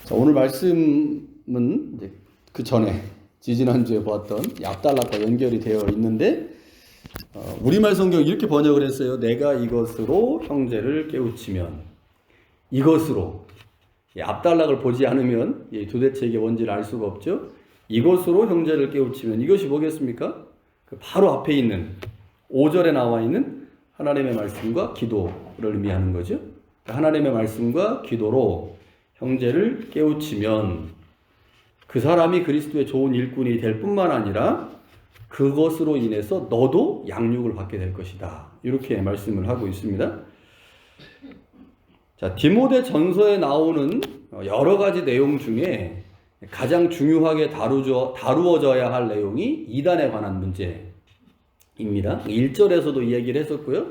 자, 오늘 말씀은 이제 그 전에 지지난주에 보았던 압달락과 연결이 되어 있는데 우리말 성경 이렇게 번역을 했어요. 내가 이것으로 형제를 깨우치면, 이것으로, 압달락을 보지 않으면 도대체 이게 뭔지를 알 수가 없죠. 이것으로 형제를 깨우치면, 이것이 뭐겠습니까? 바로 앞에 있는 5절에 나와 있는 하나님의 말씀과 기도를 의미하는 거죠. 하나님의 말씀과 기도로 형제를 깨우치면 그 사람이 그리스도의 좋은 일꾼이 될 뿐만 아니라 그것으로 인해서 너도 양육을 받게 될 것이다. 이렇게 말씀을 하고 있습니다. 자, 디모데 전서에 나오는 여러 가지 내용 중에 가장 중요하게 다루어져야 할 내용이 이단에 관한 문제입니다. 1절에서도 이야기를 했었고요.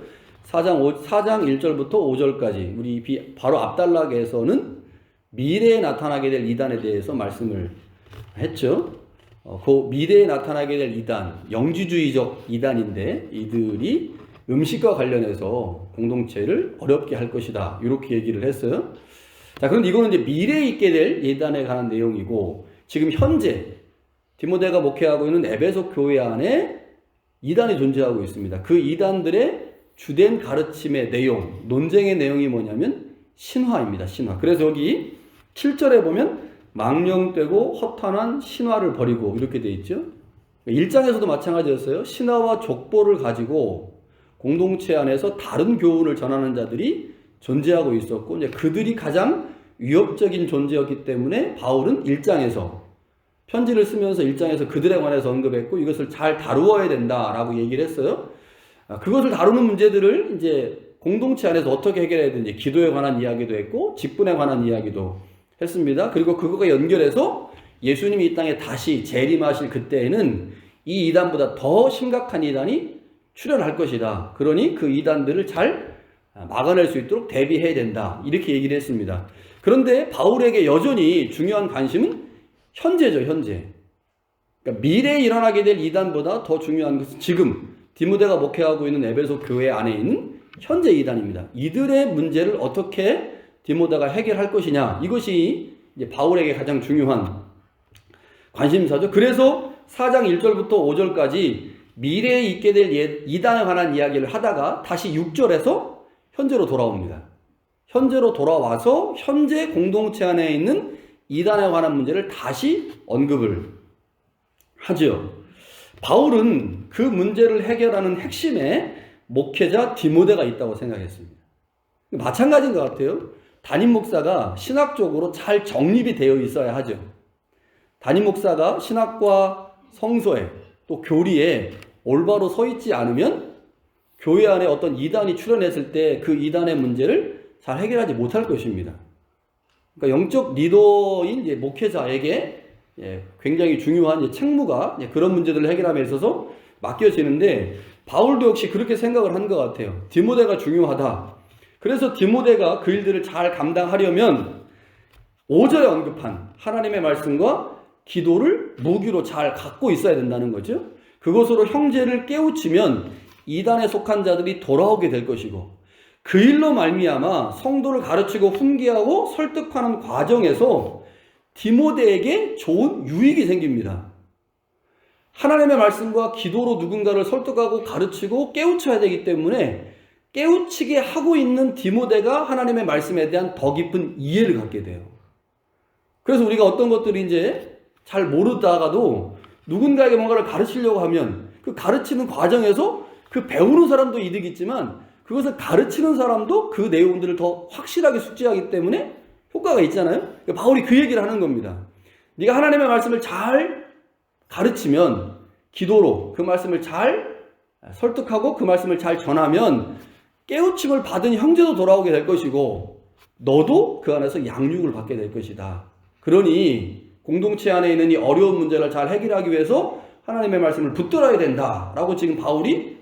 4장 1절부터 5절까지 우리 바로 압달락에서는 미래에 나타나게 될 이단에 대해서 말씀을 했죠. 그 미래에 나타나게 될 이단, 영지주의적 이단인데 이들이 음식과 관련해서 공동체를 어렵게 할 것이다. 이렇게 얘기를 했어요. 자, 그런데 이거는 이제 미래에 있게 될 이단에 관한 내용이고, 지금 현재 디모데가 목회하고 있는 에베소 교회 안에 이단이 존재하고 있습니다. 그 이단들의 주된 가르침의 내용, 논쟁의 내용이 뭐냐면 신화입니다. 신화. 그래서 여기 7절에 보면 망령되고 허탄한 신화를 버리고 이렇게 돼 있죠. 1장에서도 마찬가지였어요. 신화와 족보를 가지고 공동체 안에서 다른 교훈을 전하는 자들이 존재하고 있었고, 이제 그들이 가장 위협적인 존재였기 때문에 바울은 1장에서 편지를 쓰면서 1장에서 그들에 관해서 언급했고, 이것을 잘 다루어야 된다라고 얘기를 했어요. 그것을 다루는 문제들을 이제 공동체 안에서 어떻게 해결해야 되는지 기도에 관한 이야기도 했고, 직분에 관한 이야기도 했습니다. 그리고 그거가 연결해서 예수님이 이 땅에 다시 재림하실 그때에는 이 이단보다 더 심각한 이단이 출현할 것이다. 그러니 그 이단들을 잘 막아낼 수 있도록 대비해야 된다. 이렇게 얘기를 했습니다. 그런데 바울에게 여전히 중요한 관심은 현재죠, 현재. 그러니까 미래에 일어나게 될 이단보다 더 중요한 것은 지금 디모데가 목회하고 있는 에베소 교회 안에 있는 현재 이단입니다. 이들의 문제를 어떻게 디모데가 해결할 것이냐, 이것이 이제 바울에게 가장 중요한 관심사죠. 그래서 4장 1절부터 5절까지 미래에 있게 될 이단에 관한 이야기를 하다가 다시 6절에서 현재로 돌아옵니다. 현재로 돌아와서 현재 공동체 안에 있는 이단에 관한 문제를 다시 언급을 하죠. 바울은 그 문제를 해결하는 핵심에 목회자 디모데가 있다고 생각했습니다. 마찬가지인 것 같아요. 담임 목사가 신학적으로 잘 정립이 되어 있어야 하죠. 담임 목사가 신학과 성서에 또 교리에 올바로 서 있지 않으면 교회 안에 어떤 이단이 출현했을 때 그 이단의 문제를 잘 해결하지 못할 것입니다. 그러니까 영적 리더인 이제 목회자에게 굉장히 중요한 책무가 그런 문제들을 해결함에 있어서 맡겨지는데, 바울도 역시 그렇게 생각을 한 것 같아요. 디모데가 중요하다. 그래서 디모데가 그 일들을 잘 감당하려면 5절에 언급한 하나님의 말씀과 기도를 무기로 잘 갖고 있어야 된다는 거죠. 그것으로 형제를 깨우치면 이단에 속한 자들이 돌아오게 될 것이고, 그 일로 말미암아 성도를 가르치고 훈계하고 설득하는 과정에서 디모데에게 좋은 유익이 생깁니다. 하나님의 말씀과 기도로 누군가를 설득하고 가르치고 깨우쳐야 되기 때문에 깨우치게 하고 있는 디모데가 하나님의 말씀에 대한 더 깊은 이해를 갖게 돼요. 그래서 우리가 어떤 것들이 이제 잘 모르다가도 누군가에게 뭔가를 가르치려고 하면 그 가르치는 과정에서 그 배우는 사람도 이득이 있지만 그것을 가르치는 사람도 그 내용들을 더 확실하게 숙지하기 때문에 효과가 있잖아요. 바울이 그 얘기를 하는 겁니다. 네가 하나님의 말씀을 잘 가르치면, 기도로 그 말씀을 잘 설득하고 그 말씀을 잘 전하면 깨우침을 받은 형제도 돌아오게 될 것이고 너도 그 안에서 양육을 받게 될 것이다. 그러니 공동체 안에 있는 이 어려운 문제를 잘 해결하기 위해서 하나님의 말씀을 붙들어야 된다라고 지금 바울이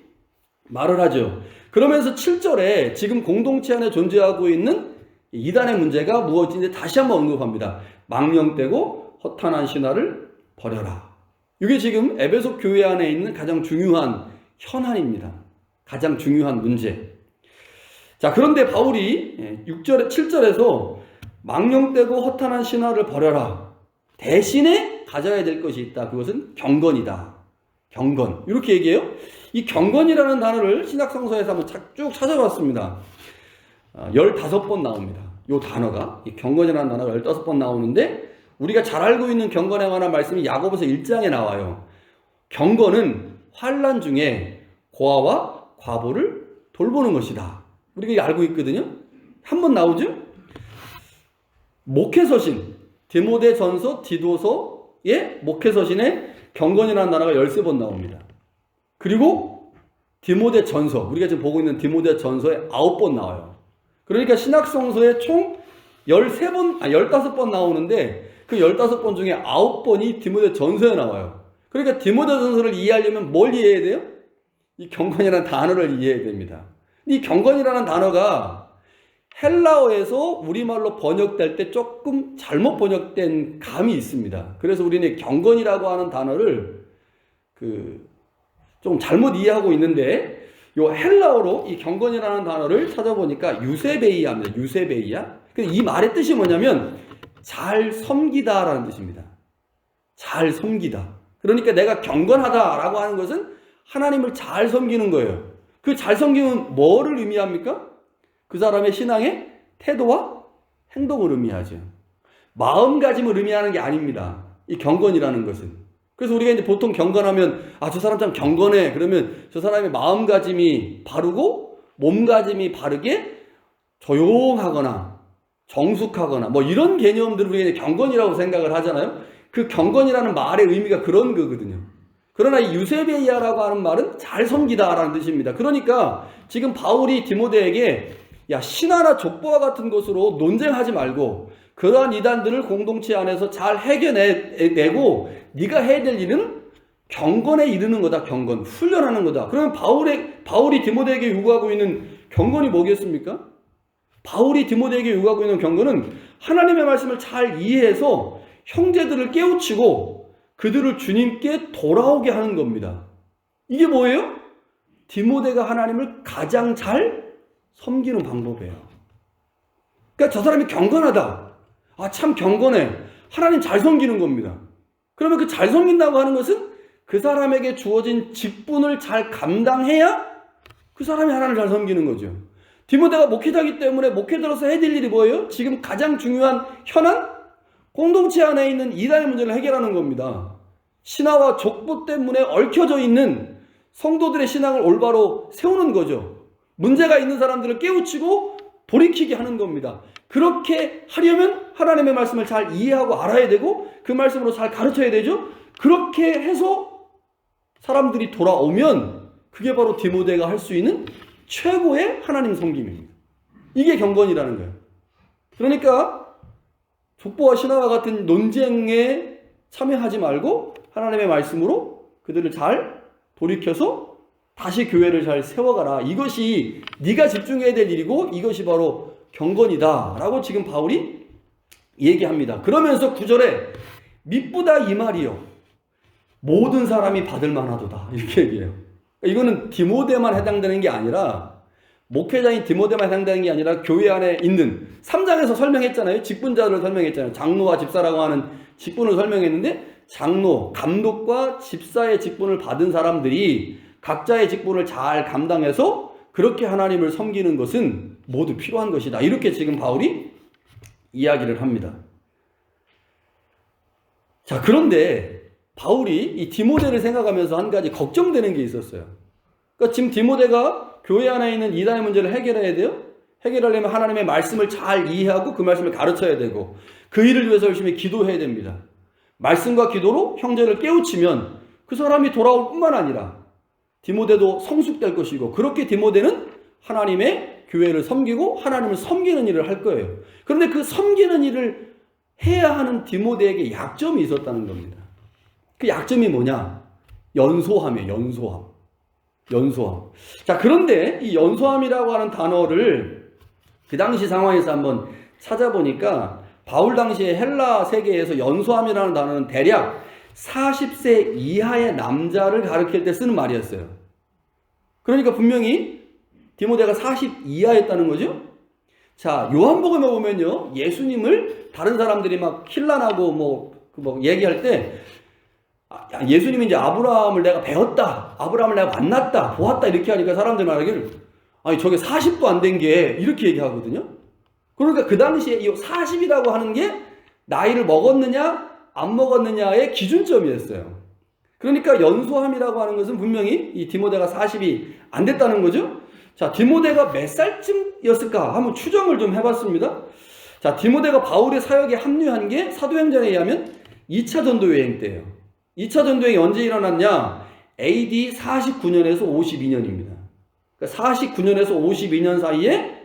말을 하죠. 그러면서 7절에 지금 공동체 안에 존재하고 있는 이단의 문제가 무엇인지 다시 한번 언급합니다. 망령되고 허탄한 신화를 버려라. 이게 지금 에베소 교회 안에 있는 가장 중요한 현안입니다. 가장 중요한 문제. 자, 그런데 바울이 7절에서 망령되고 허탄한 신화를 버려라. 대신에 가져야 될 것이 있다. 그것은 경건이다. 경건. 이렇게 얘기해요. 이 경건이라는 단어를 신약성서에서 한번 쭉 찾아봤습니다. 15번 나옵니다. 이 단어가, 이 경건이라는 단어가 15번 나오는데, 우리가 잘 알고 있는 경건에 관한 말씀이 야고보서 1장에 나와요. 경건은 환난 중에 고아와 과부를 돌보는 것이다. 우리가 알고 있거든요. 한번 나오죠? 목회서신, 디모데전서, 디도서의 목회서신에 경건이라는 단어가 13번 나옵니다. 그리고 디모데전서, 우리가 지금 보고 있는 디모데전서에 9번 나와요. 그러니까 신약성서에 총 15번 나오는데 그 15번 중에 9번이 디모데전서에 나와요. 그러니까 디모데전서를 이해하려면 뭘 이해해야 돼요? 이 경건이라는 단어를 이해해야 됩니다. 이 경건이라는 단어가 헬라어에서 우리말로 번역될 때 조금 잘못 번역된 감이 있습니다. 그래서 우리는 경건이라고 하는 단어를 좀 잘못 이해하고 있는데, 요 헬라어로 이 경건이라는 단어를 찾아보니까 유세베이아입니다. 유세베이아. 이 말의 뜻이 뭐냐면 잘 섬기다라는 뜻입니다. 잘 섬기다. 그러니까 내가 경건하다라고 하는 것은 하나님을 잘 섬기는 거예요. 그 잘 섬기면 뭐를 의미합니까? 그 사람의 신앙의 태도와 행동을 의미하죠. 마음가짐을 의미하는 게 아닙니다. 이 경건이라는 것은. 그래서 우리가 이제 보통 경건하면, 저 사람 참 경건해. 그러면 저 사람의 마음가짐이 바르고 몸가짐이 바르게 조용하거나 정숙하거나 뭐 이런 개념들을 우리가 이제 경건이라고 생각을 하잖아요. 그 경건이라는 말의 의미가 그런 거거든요. 그러나 이 유세베이아라고 하는 말은 잘 섬기다라는 뜻입니다. 그러니까 지금 바울이 디모데에게 신화나 족보와 같은 것으로 논쟁하지 말고 그러한 이단들을 공동체 안에서 잘 해결내고 네가 해야 될 일은 경건에 이르는 거다. 경건, 훈련하는 거다. 그러면 바울이 디모데에게 요구하고 있는 경건이 뭐겠습니까? 바울이 디모데에게 요구하고 있는 경건은 하나님의 말씀을 잘 이해해서 형제들을 깨우치고 그들을 주님께 돌아오게 하는 겁니다. 이게 뭐예요? 디모데가 하나님을 가장 잘 섬기는 방법이에요. 그러니까 저 사람이 경건하다. 참 경건해. 하나님 잘 섬기는 겁니다. 그러면 그 잘 섬긴다고 하는 것은 그 사람에게 주어진 직분을 잘 감당해야 그 사람이 하나님을 잘 섬기는 거죠. 디모데가 목회자이기 때문에 목회자로서 해야 될 일이 뭐예요? 지금 가장 중요한 현안? 공동체 안에 있는 이단의 문제를 해결하는 겁니다. 신화와 족보 때문에 얽혀져 있는 성도들의 신앙을 올바로 세우는 거죠. 문제가 있는 사람들을 깨우치고 돌이키게 하는 겁니다. 그렇게 하려면 하나님의 말씀을 잘 이해하고 알아야 되고 그 말씀으로 잘 가르쳐야 되죠. 그렇게 해서 사람들이 돌아오면 그게 바로 디모데가 할 수 있는 최고의 하나님 섬김입니다. 이게 경건이라는 거예요. 그러니까 족보와 신화와 같은 논쟁에 참여하지 말고 하나님의 말씀으로 그들을 잘 돌이켜서 다시 교회를 잘 세워가라. 이것이 네가 집중해야 될 일이고 이것이 바로 경건이다 라고 지금 바울이 얘기합니다. 그러면서 9절에 미쁘다 이 말이요 모든 사람이 받을 만하도다 이렇게 얘기해요. 이거는 디모데만 해당되는 게 아니라 목회자인 디모데만 해당되는 게 아니라 교회 안에 있는 3장에서 설명했잖아요. 직분자를 설명했잖아요. 장로와 집사라고 하는 직분을 설명했는데 장로, 감독과 집사의 직분을 받은 사람들이 각자의 직분을 잘 감당해서 그렇게 하나님을 섬기는 것은 모두 필요한 것이다. 이렇게 지금 바울이 이야기를 합니다. 자, 그런데 바울이 이 디모데를 생각하면서 한 가지 걱정되는 게 있었어요. 그러니까 지금 디모데가 교회 안에 있는 이단의 문제를 해결해야 돼요. 해결하려면 하나님의 말씀을 잘 이해하고 그 말씀을 가르쳐야 되고 그 일을 위해서 열심히 기도해야 됩니다. 말씀과 기도로 형제를 깨우치면 그 사람이 돌아올 뿐만 아니라 디모데도 성숙될 것이고 그렇게 디모데는 하나님의 교회를 섬기고 하나님을 섬기는 일을 할 거예요. 그런데 그 섬기는 일을 해야 하는 디모데에게 약점이 있었다는 겁니다. 그 약점이 뭐냐? 연소함이에요. 연소함. 자, 그런데 이 연소함이라고 하는 단어를 그 당시 상황에서 한번 찾아보니까 바울 당시에 헬라 세계에서 연소함이라는 단어는 대략 40세 이하의 남자를 가리킬 때 쓰는 말이었어요. 그러니까 분명히 디모데가 40 이하였다는 거죠. 자, 요한복음에 보면요, 예수님을 다른 사람들이 막 힐난하고 뭐 얘기할 때, 예수님이 이제 아브라함을 내가 배웠다, 아브라함을 내가 만났다, 보았다, 이렇게 하니까 사람들이 말하기를, 아니, 저게 40도 안 된 게, 이렇게 얘기하거든요. 그러니까 그 당시에 이 40이라고 하는 게 나이를 먹었느냐, 안 먹었느냐의 기준점이었어요. 그러니까 연소함이라고 하는 것은 분명히 이 디모데가 40이 안 됐다는 거죠. 자, 디모데가 몇 살쯤이었을까 한번 추정을 좀 해봤습니다. 자, 디모데가 바울의 사역에 합류한 게 사도행전에 의하면 2차 전도 여행 때예요. 2차 전도 여행이 언제 일어났냐? AD 49년에서 52년입니다. 그러니까 49년에서 52년 사이에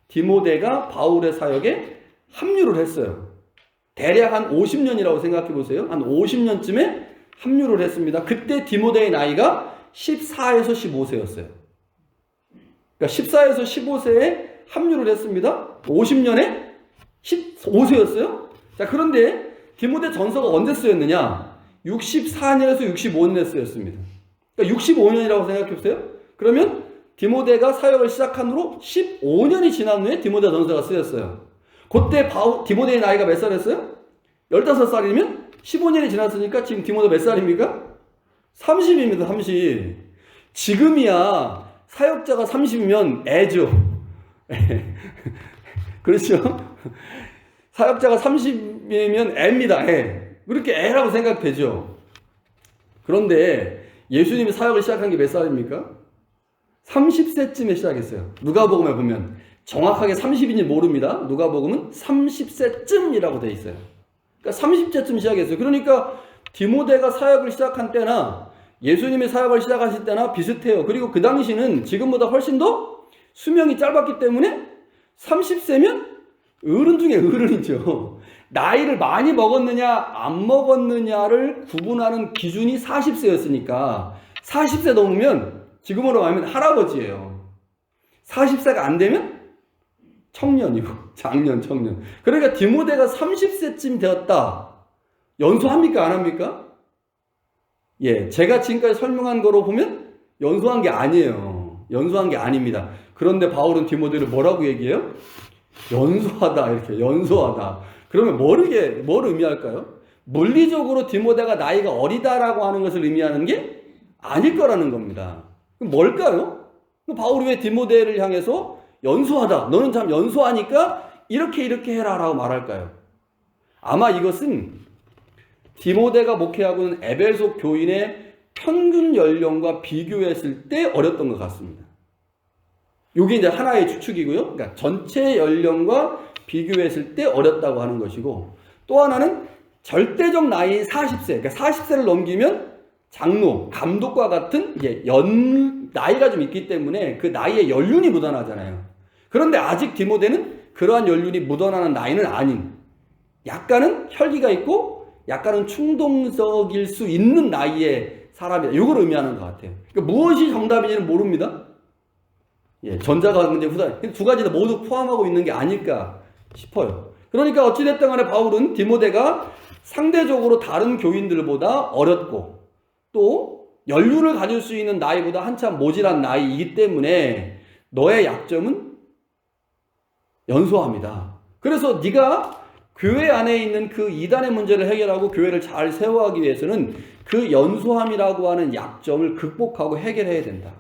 디모데가 바울의 사역에 합류를 했어요. 대략 한 50년이라고 생각해 보세요. 한 50년쯤에 합류를 했습니다. 그때 디모데의 나이가 14에서 15세였어요. 그러니까 14에서 15세에 합류를 했습니다. 50년에 15세였어요. 자, 그런데 디모데 전서가 언제 쓰였느냐? 64년에서 65년에 쓰였습니다. 그러니까 65년이라고 생각해 보세요. 그러면 디모데가 사역을 시작한 후로 15년이 지난 후에 디모데 전서가 쓰였어요. 그때 디모데의 나이가 몇 살이었어요? 15살이면 15년이 지났으니까 지금 디모데 몇 살입니까? 30입니다. 30. 지금이야 사역자가 30이면 애죠. 그렇죠? 사역자가 30이면 애입니다. 애. 그렇게 애라고 생각되죠. 그런데 예수님이 사역을 시작한 게 몇 살입니까? 30세쯤에 시작했어요. 누가복음에 보면 정확하게 30인지 모릅니다. 누가복음은 30세쯤이라고 돼 있어요. 그러니까 30세쯤 시작했어요. 그러니까 디모데가 사역을 시작한 때나 예수님이 사역을 시작하실 때나 비슷해요. 그리고 그 당시는 지금보다 훨씬 더 수명이 짧았기 때문에 30세면 어른 중에 어른이죠. 나이를 많이 먹었느냐 안 먹었느냐를 구분하는 기준이 40세였으니까 40세 넘으면 지금으로 말하면 할아버지예요. 40세가 안 되면 청년이고 장년, 청년. 그러니까 디모데가 30세쯤 되었다. 연소합니까? 안 합니까? 예, 제가 지금까지 설명한 거로 보면 연소한 게 아니에요. 연소한 게 아닙니다. 그런데 바울은 디모데를 뭐라고 얘기해요? 연소하다, 이렇게 연소하다. 그러면 뭘 의미할까요? 물리적으로 디모데가 나이가 어리다라고 하는 것을 의미하는 게 아닐 거라는 겁니다. 그럼 뭘까요? 바울이 왜 디모데를 향해서 연소하다, 너는 참 연소하니까 이렇게 해라 라고 말할까요? 아마 이것은 디모데가 목회하고 있는 에베소 교인의 평균 연령과 비교했을 때 어렸던 것 같습니다. 이게 이제 하나의 추측이고요. 그러니까 전체 연령과 비교했을 때 어렸다고 하는 것이고, 또 하나는 절대적 나이인 40세, 그러니까 40세를 넘기면 장로, 감독과 같은 이제 나이가 좀 있기 때문에 그 나이에 연륜이 묻어나잖아요. 그런데 아직 디모데는 그러한 연륜이 묻어나는 나이는 아닌, 약간은 혈기가 있고 약간은 충동적일 수 있는 나이의 사람이다. 이걸 의미하는 것 같아요. 그러니까 무엇이 정답인지는 모릅니다. 예, 전자가 문제, 후자, 두 가지 다 모두 포함하고 있는 게 아닐까 싶어요. 그러니까 어찌됐든 간에 바울은 디모데가 상대적으로 다른 교인들보다 어렸고 또 연륜을 가질 수 있는 나이보다 한참 모질한 나이이기 때문에 너의 약점은 연소합니다. 그래서 네가 교회 안에 있는 그 이단의 문제를 해결하고 교회를 잘 세워가기 위해서는 그 연소함이라고 하는 약점을 극복하고 해결해야 된다.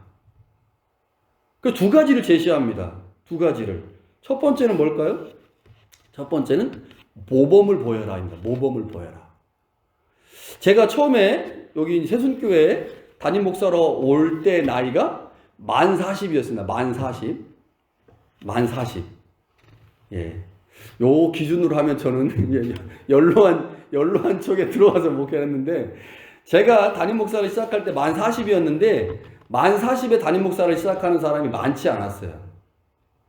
그 두 가지를 제시합니다. 두 가지를. 첫 번째는 뭘까요? 첫 번째는 모범을 보여라입니다. 모범을 보여라. 제가 처음에 여기 새순교회 담임 목사로 올 때 나이가 만 40이었습니다. 만 40. 만 40. 예. 요 기준으로 하면 저는 연로한 쪽에 들어와서 목회했는데, 제가 담임 목사를 시작할 때 만 40이었는데 만 40에 담임 목사를 시작하는 사람이 많지 않았어요.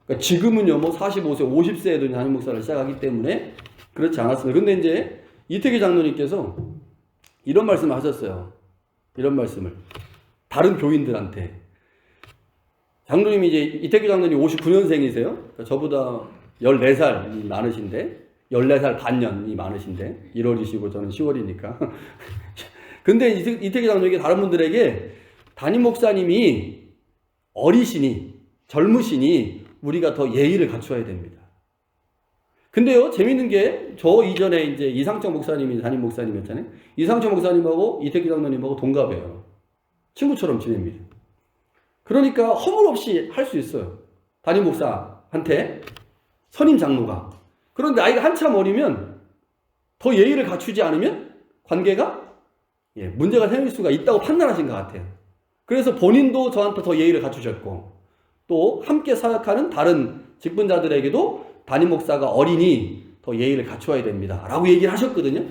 그러니까 지금은요, 뭐 45세, 50세에도 담임 목사를 시작하기 때문에 그렇지 않았습니다. 근데 이제 이태기 장로님께서 이런 말씀을 하셨어요. 이런 말씀을 다른 교인들한테. 장로님이 이제 이태기 장로님 59년생이세요. 그러니까 저보다 14살이 많으신데, 14살 반년이 많으신데, 1월이시고 저는 10월이니까. 근데 이태기 장로님이 다른 분들에게 담임 목사님이 어리시니, 젊으시니 우리가 더 예의를 갖춰야 됩니다. 근데요, 재밌는 게, 저 이전에 이제 이상철 목사님이 담임 목사님이었잖아요. 이상철 목사님하고 이태기 장로님하고 동갑이에요. 친구처럼 지냅니다. 그러니까 허물없이 할 수 있어요. 담임 목사한테 선임 장로가. 그런데 아이가 한참 어리면 더 예의를 갖추지 않으면 관계가 문제가 생길 수가 있다고 판단하신 것 같아요. 그래서 본인도 저한테 더 예의를 갖추셨고, 또 함께 사역하는 다른 직분자들에게도 담임 목사가 어리니 더 예의를 갖춰야 됩니다 라고 얘기를 하셨거든요.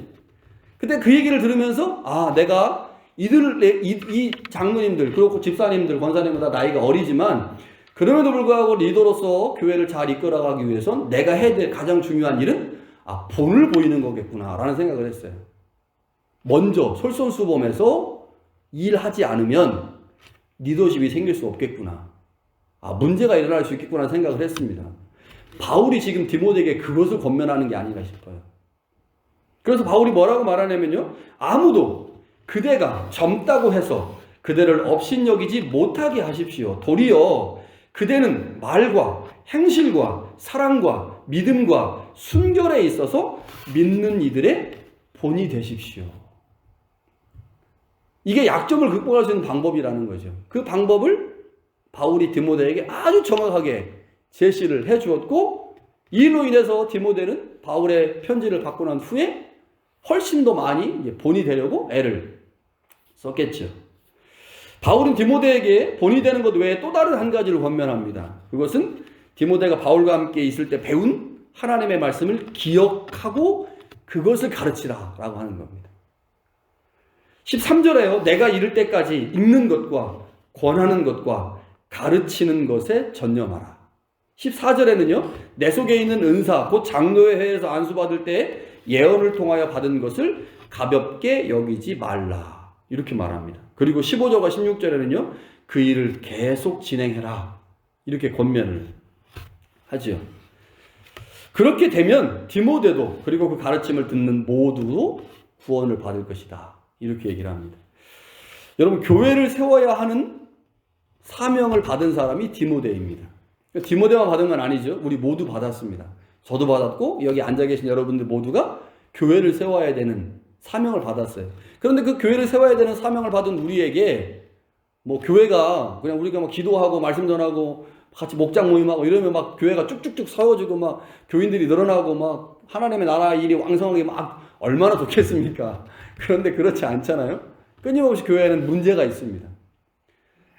근데 그 얘기를 들으면서 내가 이 장로님들, 그리고 집사님들, 권사님보다 나이가 어리지만 그럼에도 불구하고 리더로서 교회를 잘 이끌어가기 위해선 내가 해야 될 가장 중요한 일은 본을 보이는 거겠구나 라는 생각을 했어요. 먼저 솔선수범해서 일하지 않으면 리더십이 생길 수 없겠구나. 문제가 일어날 수 있겠구나 생각을 했습니다. 바울이 지금 디모데에게 그것을 권면하는 게 아닌가 싶어요. 그래서 바울이 뭐라고 말하냐면요. 아무도 그대가 젊다고 해서 그대를 업신여기지 못하게 하십시오. 도리어 그대는 말과 행실과 사랑과 믿음과 순결에 있어서 믿는 이들의 본이 되십시오. 이게 약점을 극복할 수 있는 방법이라는 거죠. 그 방법을 바울이 디모데에게 아주 정확하게 제시를 해 주었고, 이로 인해서 디모데는 바울의 편지를 받고 난 후에 훨씬 더 많이 본이 되려고 애를 썼겠죠. 바울은 디모데에게 본이 되는 것 외에 또 다른 한 가지를 권면합니다. 그것은 디모데가 바울과 함께 있을 때 배운 하나님의 말씀을 기억하고 그것을 가르치라 라고 하는 겁니다. 13절에요. 내가 이를 때까지 읽는 것과 권하는 것과 가르치는 것에 전념하라. 14절에는요. 내 속에 있는 은사 곧 장로의 회에서 안수받을 때 예언을 통하여 받은 것을 가볍게 여기지 말라. 이렇게 말합니다. 그리고 15절과 16절에는요. 그 일을 계속 진행해라. 이렇게 권면을 하지요. 그렇게 되면 디모데도 그리고 그 가르침을 듣는 모두도 구원을 받을 것이다. 이렇게 얘기를 합니다. 여러분, 교회를 세워야 하는 사명을 받은 사람이 디모데입니다. 디모데만 받은 건 아니죠. 우리 모두 받았습니다. 저도 받았고 여기 앉아 계신 여러분들 모두가 교회를 세워야 되는 사명을 받았어요. 그런데 그 교회를 세워야 되는 사명을 받은 우리에게 교회가 그냥 우리가 기도하고 말씀 전하고 같이 목장 모임하고 이러면 교회가 쭉쭉쭉 세워지고 교인들이 늘어나고 하나님의 나라 일이 왕성하게 얼마나 좋겠습니까? 그런데 그렇지 않잖아요. 끊임없이 교회에는 문제가 있습니다.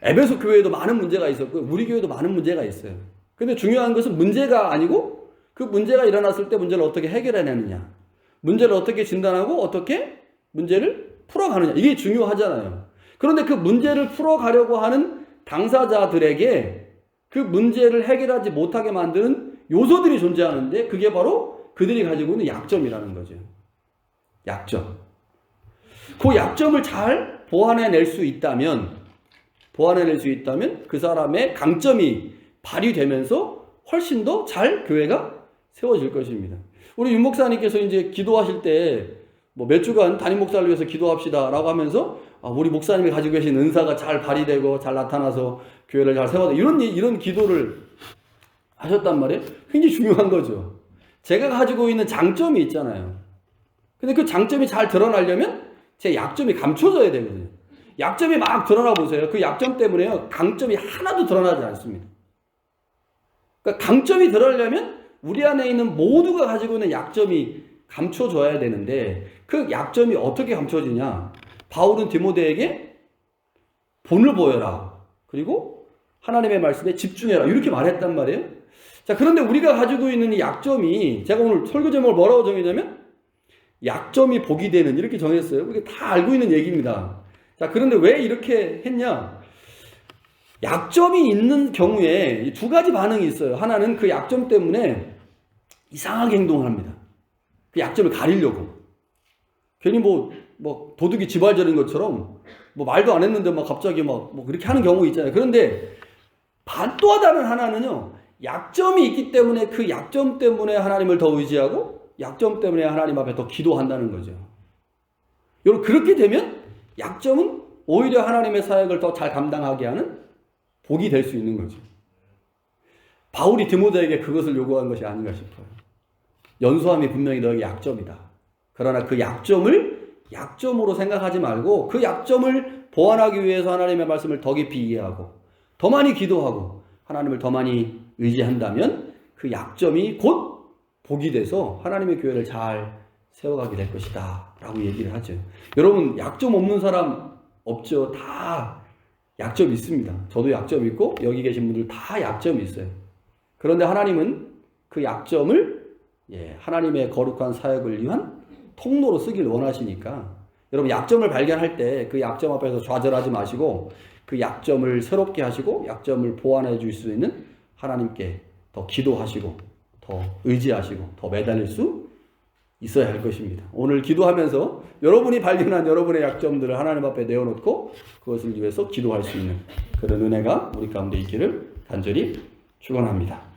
에베소 교회에도 많은 문제가 있었고 우리 교회도 많은 문제가 있어요. 근데 중요한 것은 문제가 아니고 그 문제가 일어났을 때 문제를 어떻게 해결해내느냐, 문제를 어떻게 진단하고 어떻게 문제를 풀어가느냐, 이게 중요하잖아요. 그런데 그 문제를 풀어가려고 하는 당사자들에게 그 문제를 해결하지 못하게 만드는 요소들이 존재하는데 그게 바로 그들이 가지고 있는 약점이라는 거죠. 약점. 그 약점을 잘 보완해낼 수 있다면 그 사람의 강점이 발휘되면서 훨씬 더 잘 교회가 세워질 것입니다. 우리 윤 목사님께서 이제 기도하실 때 몇 주간 담임 목사를 위해서 기도합시다 라고 하면서 우리 목사님이 가지고 계신 은사가 잘 발휘되고 잘 나타나서 교회를 잘 세워야 돼. 이런 기도를 하셨단 말이에요. 굉장히 중요한 거죠. 제가 가지고 있는 장점이 있잖아요. 근데 그 장점이 잘 드러나려면 제 약점이 감춰져야 되거든요. 약점이 막 드러나 보세요. 그 약점 때문에요. 강점이 하나도 드러나지 않습니다. 그러니까 강점이 드러나려면 우리 안에 있는 모두가 가지고 있는 약점이 감춰져야 되는데 그 약점이 어떻게 감춰지냐? 바울은 디모데에게 본을 보여라. 그리고 하나님의 말씀에 집중해라. 이렇게 말했단 말이에요. 자, 그런데 우리가 가지고 있는 이 약점이 제가 오늘 설교 제목을 뭐라고 정했냐면 약점이 복이 되는 이렇게 정했어요. 이게 다 알고 있는 얘기입니다. 자, 그런데 왜 이렇게 했냐? 약점이 있는 경우에 두 가지 반응이 있어요. 하나는 그 약점 때문에 이상하게 행동을 합니다. 그 약점을 가리려고. 괜히 도둑이 지발절인 것처럼 말도 안 했는데 갑자기 그렇게 하는 경우 있잖아요. 그런데 또 다른 하나는요. 약점이 있기 때문에 그 약점 때문에 하나님을 더 의지하고 약점 때문에 하나님 앞에 더 기도한다는 거죠. 여러분, 그렇게 되면 약점은 오히려 하나님의 사역을 더 잘 감당하게 하는 복이 될 수 있는 거죠. 바울이 디모데에게 그것을 요구한 것이 아닌가 싶어요. 연소함이 분명히 너에게 약점이다. 그러나 그 약점을 약점으로 생각하지 말고 그 약점을 보완하기 위해서 하나님의 말씀을 더 깊이 이해하고 더 많이 기도하고 하나님을 더 많이 의지한다면 그 약점이 곧 복이 돼서 하나님의 교회를 잘 세워가게 될 것이다 라고 얘기를 하죠. 여러분, 약점 없는 사람 없죠? 다 약점이 있습니다. 저도 약점 있고 여기 계신 분들 다 약점이 있어요. 그런데 하나님은 그 약점을 하나님의 거룩한 사역을 위한 통로로 쓰길 원하시니까 여러분, 약점을 발견할 때 그 약점 앞에서 좌절하지 마시고 그 약점을 새롭게 하시고 약점을 보완해 줄 수 있는 하나님께 더 기도하시고 더 의지하시고 더 매달릴 수 있어야 할 것입니다. 오늘 기도하면서 여러분이 발견한 여러분의 약점들을 하나님 앞에 내어놓고 그것을 위해서 기도할 수 있는 그런 은혜가 우리 가운데 있기를 간절히 축원합니다.